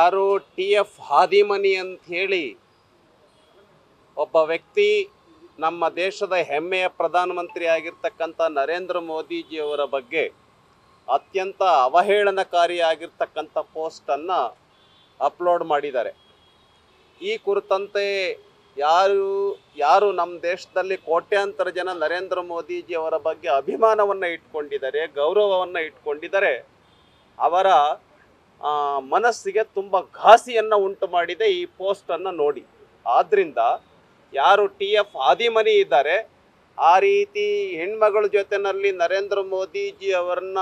ಯಾರು TF ಹಾದಿಮನಿ ಅಂತ ಹೇಳಿ ಒಬ್ಬ ವ್ಯಕ್ತಿ ನಮ್ಮ ದೇಶದ ಹೆಮ್ಮೆಯ ಪ್ರಧಾನಮಂತ್ರಿ ಆಗಿರ್ತಕ್ಕಂಥ ನರೇಂದ್ರ ಮೋದಿಜಿಯವರ ಬಗ್ಗೆ ಅತ್ಯಂತ ಅವಹೇಳನಕಾರಿಯಾಗಿರ್ತಕ್ಕಂಥ ಪೋಸ್ಟನ್ನು ಅಪ್ಲೋಡ್ ಮಾಡಿದ್ದಾರೆ. ಈ ಕುರಿತಂತೆ ಯಾರು ನಮ್ಮ ದೇಶದಲ್ಲಿ ಕೋಟ್ಯಾಂತರ ಜನ ನರೇಂದ್ರ ಮೋದಿಜಿಯವರ ಬಗ್ಗೆ ಅಭಿಮಾನವನ್ನು ಇಟ್ಕೊಂಡಿದ್ದಾರೆ, ಗೌರವವನ್ನು ಇಟ್ಕೊಂಡಿದ್ದಾರೆ, ಅವರ ಮನಸ್ಸಿಗೆ ತುಂಬ ಘಾಸಿಯನ್ನು ಉಂಟು ಮಾಡಿದೆ ಈ ಪೋಸ್ಟನ್ನು ನೋಡಿ. ಆದ್ದರಿಂದ ಯಾರು TF ಹಾದಿಮನಿ ಇದ್ದಾರೆ, ಆ ರೀತಿ ಹೆಣ್ಮಗಳ ಜೊತೆಯಲ್ಲಿ ನರೇಂದ್ರ ಮೋದಿಜಿ ಅವರನ್ನ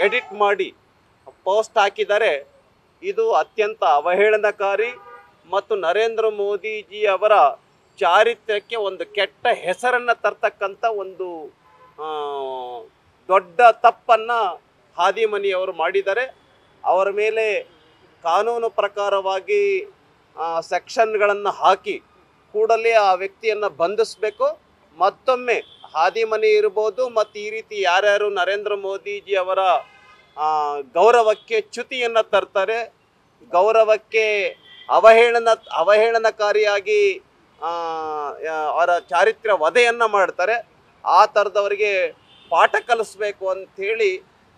ಎಡಿಟ್ ಮಾಡಿ ಪೋಸ್ಟ್ ಹಾಕಿದ್ದಾರೆ, ಇದು ಅತ್ಯಂತ ಅವಹೇಳನಕಾರಿ ಮತ್ತು ನರೇಂದ್ರ ಮೋದಿಜಿ ಅವರ ಚಾರಿತ್ರ್ಯಕ್ಕೆ ಒಂದು ಕೆಟ್ಟ ಹೆಸರನ್ನು ತರ್ತಕ್ಕಂಥ ಒಂದು ದೊಡ್ಡ ತಪ್ಪನ್ನು ಹಾದಿಮನಿಯವರು ಮಾಡಿದ್ದಾರೆ. ಅವರ ಮೇಲೆ ಕಾನೂನು ಪ್ರಕಾರವಾಗಿ ಸೆಕ್ಷನ್ಗಳನ್ನು ಹಾಕಿ ಕೂಡಲೇ ಆ ವ್ಯಕ್ತಿಯನ್ನು ಬಂಧಿಸಬೇಕು. ಮತ್ತೊಮ್ಮೆ ಹಾದಿಮನಿ ಇರ್ಬೋದು ಮತ್ತು ಈ ರೀತಿ ಯಾರ್ಯಾರು ನರೇಂದ್ರ ಮೋದಿಜಿ ಅವರ ಗೌರವಕ್ಕೆ ಚ್ಯುತಿಯನ್ನು ತರ್ತಾರೆ, ಗೌರವಕ್ಕೆ ಅವಹೇಳನಕಾರಿಯಾಗಿ ಅವರ ಚಾರಿತ್ರ್ಯ ವಧೆಯನ್ನು ಮಾಡ್ತಾರೆ, ಆ ಥರದವರಿಗೆ ಪಾಠ ಕಲಿಸ್ಬೇಕು ಅಂಥೇಳಿ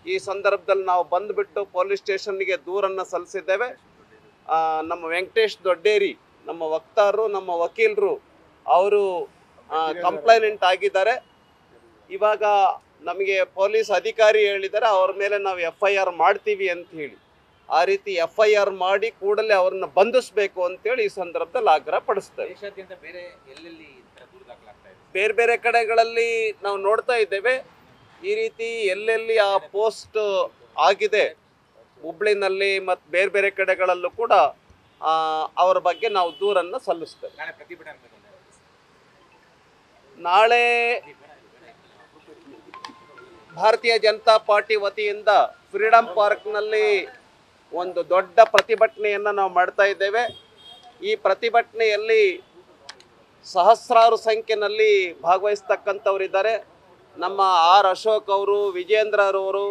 ಈ ಸಂದರ್ಭದಲ್ಲಿ ನಾವು ಬಂದುಬಿಟ್ಟು ಪೊಲೀಸ್ ಸ್ಟೇಷನ್ಗೆ ದೂರನ್ನು ಸಲ್ಲಿಸಿದ್ದೇವೆ. ನಮ್ಮ ವೆಂಕಟೇಶ್ ದೊಡ್ಡೇರಿ, ನಮ್ಮ ವಕ್ತಾರರು, ನಮ್ಮ ವಕೀಲರು, ಅವರು ಕಂಪ್ಲೇಂಟ್ ಆಗಿದ್ದಾರೆ. ಇವಾಗ ನಮಗೆ ಪೊಲೀಸ್ ಅಧಿಕಾರಿ ಹೇಳಿದ್ದಾರೆ ಅವ್ರ ಮೇಲೆ ನಾವು FIR ಮಾಡ್ತೀವಿ ಅಂತ ಹೇಳಿ. ಆ ರೀತಿ FIR ಮಾಡಿ ಕೂಡಲೇ ಅವ್ರನ್ನ ಬಂಧಿಸಬೇಕು ಅಂತೇಳಿ ಈ ಸಂದರ್ಭದಲ್ಲಿ ಆಗ್ರಹ ಪಡಿಸ್ತೇವೆ. ಬೇರೆ ಬೇರೆ ಕಡೆಗಳಲ್ಲಿ ನಾವು ನೋಡ್ತಾ ಇದ್ದೇವೆ ಈ ರೀತಿ ಎಲ್ಲೆಲ್ಲಿ ಆ ಪೋಸ್ಟ್ ಆಗಿದೆ, ಹುಬ್ಳಿನಲ್ಲಿ ಮತ್ತು ಬೇರೆ ಬೇರೆ ಕಡೆಗಳಲ್ಲೂ ಕೂಡ ಅವರ ಬಗ್ಗೆ ನಾವು ದೂರನ್ನು ಸಲ್ಲಿಸ್ತೇವೆ. ನಾಳೆ ಭಾರತೀಯ ಜನತಾ ಪಾರ್ಟಿ ವತಿಯಿಂದ ಫ್ರೀಡಂ ಪಾರ್ಕ್ನಲ್ಲಿ ಒಂದು ದೊಡ್ಡ ಪ್ರತಿಭಟನೆಯನ್ನು ನಾವು ಮಾಡ್ತಾ ಇದ್ದೇವೆ. ಈ ಪ್ರತಿಭಟನೆಯಲ್ಲಿ ಸಹಸ್ರಾರು ಸಂಖ್ಯೆಯಲ್ಲಿ ಭಾಗವಹಿಸ್ತಕ್ಕಂಥವರಿದ್ದಾರೆ. ನಮ್ಮ ಅಶೋಕ್ ಅವರು, ವಿಜೇಂದ್ರರವರು,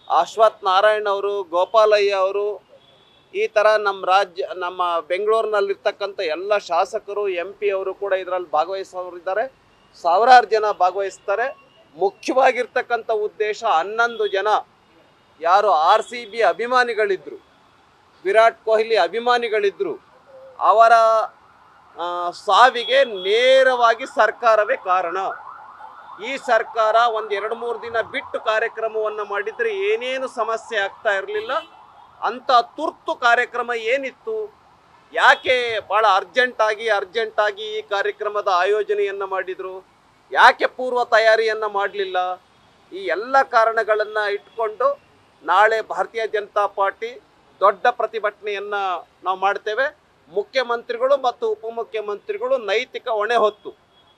ಅಶ್ವಥ್ ನಾರಾಯಣ್ ಅವರು, ಗೋಪಾಲಯ್ಯ ಅವರು, ಈ ಥರ ನಮ್ಮ ಬೆಂಗಳೂರಿನಲ್ಲಿರ್ತಕ್ಕಂಥ ಎಲ್ಲ ಶಾಸಕರು, MP ಅವರು ಕೂಡ ಇದರಲ್ಲಿ ಭಾಗವಹಿಸೋರಿದ್ದಾರೆ. ಸಾವಿರಾರು ಜನ ಭಾಗವಹಿಸ್ತಾರೆ. ಮುಖ್ಯವಾಗಿರ್ತಕ್ಕಂಥ ಉದ್ದೇಶ 11 ಜನ ಯಾರು RCB ಅಭಿಮಾನಿಗಳಿದ್ದರು, ವಿರಾಟ್ ಕೊಹ್ಲಿ ಅಭಿಮಾನಿಗಳಿದ್ದರು, ಅವರ ಸಾವಿಗೆ ನೇರವಾಗಿ ಸರ್ಕಾರವೇ ಕಾರಣ. ಈ ಸರ್ಕಾರ ಒಂದು 2-3 ದಿನ ಬಿಟ್ಟು ಕಾರ್ಯಕ್ರಮವನ್ನು ಮಾಡಿದರೆ ಏನೇನು ಸಮಸ್ಯೆ ಆಗ್ತಾ ಇರಲಿಲ್ಲ. ಅಂಥ ತುರ್ತು ಕಾರ್ಯಕ್ರಮ ಏನಿತ್ತು, ಯಾಕೆ ಭಾಳ ಅರ್ಜೆಂಟಾಗಿ ಈ ಕಾರ್ಯಕ್ರಮದ ಆಯೋಜನೆಯನ್ನು ಮಾಡಿದರು, ಯಾಕೆ ಪೂರ್ವ ತಯಾರಿಯನ್ನು ಮಾಡಲಿಲ್ಲ, ಈ ಎಲ್ಲ ಕಾರಣಗಳನ್ನು ಇಟ್ಕೊಂಡು ನಾಳೆ ಭಾರತೀಯ ಜನತಾ ಪಾರ್ಟಿ ದೊಡ್ಡ ಪ್ರತಿಭಟನೆಯನ್ನು ನಾವು ಮಾಡ್ತೇವೆ. ಮುಖ್ಯಮಂತ್ರಿಗಳು ಮತ್ತು ಉಪಮುಖ್ಯಮಂತ್ರಿಗಳು ನೈತಿಕ ಹೊಣೆ ಹೊತ್ತು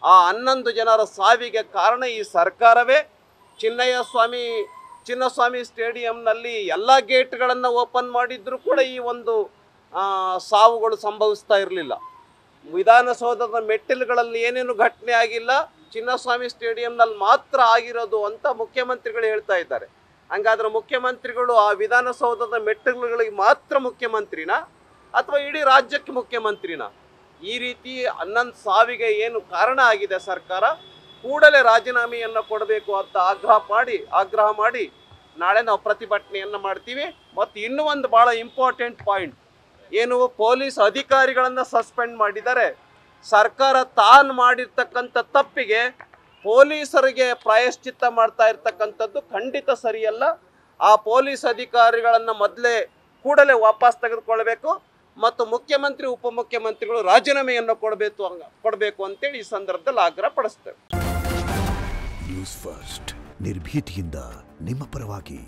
ಆ 11 ಜನರ ಸಾವಿಗೆ ಕಾರಣ ಈ ಸರ್ಕಾರವೇ. ಚಿನ್ನಸ್ವಾಮಿ ಸ್ಟೇಡಿಯಂನಲ್ಲಿ ಎಲ್ಲ ಗೇಟ್ಗಳನ್ನು ಓಪನ್ ಮಾಡಿದ್ರೂ ಕೂಡ ಈ ಒಂದು ಸಾವುಗಳು ಸಂಭವಿಸ್ತಾ ಇರಲಿಲ್ಲ. ವಿಧಾನಸೌಧದ ಮೆಟ್ಟಿಲುಗಳಲ್ಲಿ ಏನೇನು ಘಟನೆ ಆಗಿಲ್ಲ, ಚಿನ್ನಸ್ವಾಮಿ ಸ್ಟೇಡಿಯಂನಲ್ಲಿ ಮಾತ್ರ ಆಗಿರೋದು ಅಂತ ಮುಖ್ಯಮಂತ್ರಿಗಳು ಹೇಳ್ತಾ ಇದ್ದಾರೆ. ಹಂಗಾದ್ರೆ ಮುಖ್ಯಮಂತ್ರಿಗಳು ಆ ವಿಧಾನಸೌಧದ ಮೆಟ್ಟಿಲುಗಳಿಗೆ ಮಾತ್ರ ಮುಖ್ಯಮಂತ್ರಿನ ಅಥವಾ ಇಡೀ ರಾಜ್ಯಕ್ಕೆ ಮುಖ್ಯಮಂತ್ರಿನ? ಈ ರೀತಿ 11 ಸಾವಿಗೆ ಏನು ಕಾರಣ ಆಗಿದೆ ಸರ್ಕಾರ, ಕೂಡಲೇ ರಾಜೀನಾಮೆಯನ್ನು ಕೊಡಬೇಕು ಅಂತ ಆಗ್ರಹ ಮಾಡಿ ನಾಳೆ ನಾವು ಪ್ರತಿಭಟನೆಯನ್ನು ಮಾಡ್ತೀವಿ. ಮತ್ತು ಇನ್ನೂ ಒಂದು ಭಾಳ ಇಂಪಾರ್ಟೆಂಟ್ ಪಾಯಿಂಟ್ ಏನು, ಪೊಲೀಸ್ ಅಧಿಕಾರಿಗಳನ್ನು ಸಸ್ಪೆಂಡ್ ಮಾಡಿದ್ದಾರೆ. ಸರ್ಕಾರ ತಾನು ಮಾಡಿರ್ತಕ್ಕಂಥ ತಪ್ಪಿಗೆ ಪೊಲೀಸರಿಗೆ ಪ್ರಾಯಶ್ಚಿತ್ತ ಮಾಡ್ತಾ ಇರ್ತಕ್ಕಂಥದ್ದು ಖಂಡಿತ ಸರಿಯಲ್ಲ. ಆ ಪೊಲೀಸ್ ಅಧಿಕಾರಿಗಳನ್ನು ಕೂಡಲೇ ವಾಪಸ್ ತೆಗೆದುಕೊಳ್ಬೇಕು ಮತ್ತು ಮುಖ್ಯಮಂತ್ರಿ ಉಪಮುಖ್ಯಮಂತ್ರಿಗಳು ರಾಜೀನಾಮೆಯನ್ನು ಕೊಡಬೇಕು ಅಂತೇಳಿ ಈ ಸಂದರ್ಭದಲ್ಲಿ ಆಗ್ರಹ ಪಡಿಸ್ತೇವೆ. ನ್ಯೂಸ್ ಫಸ್ಟ್, ನಿರ್ಭೀತಿಯಿಂದ ನಿಮ್ಮ ಪರವಾಗಿ.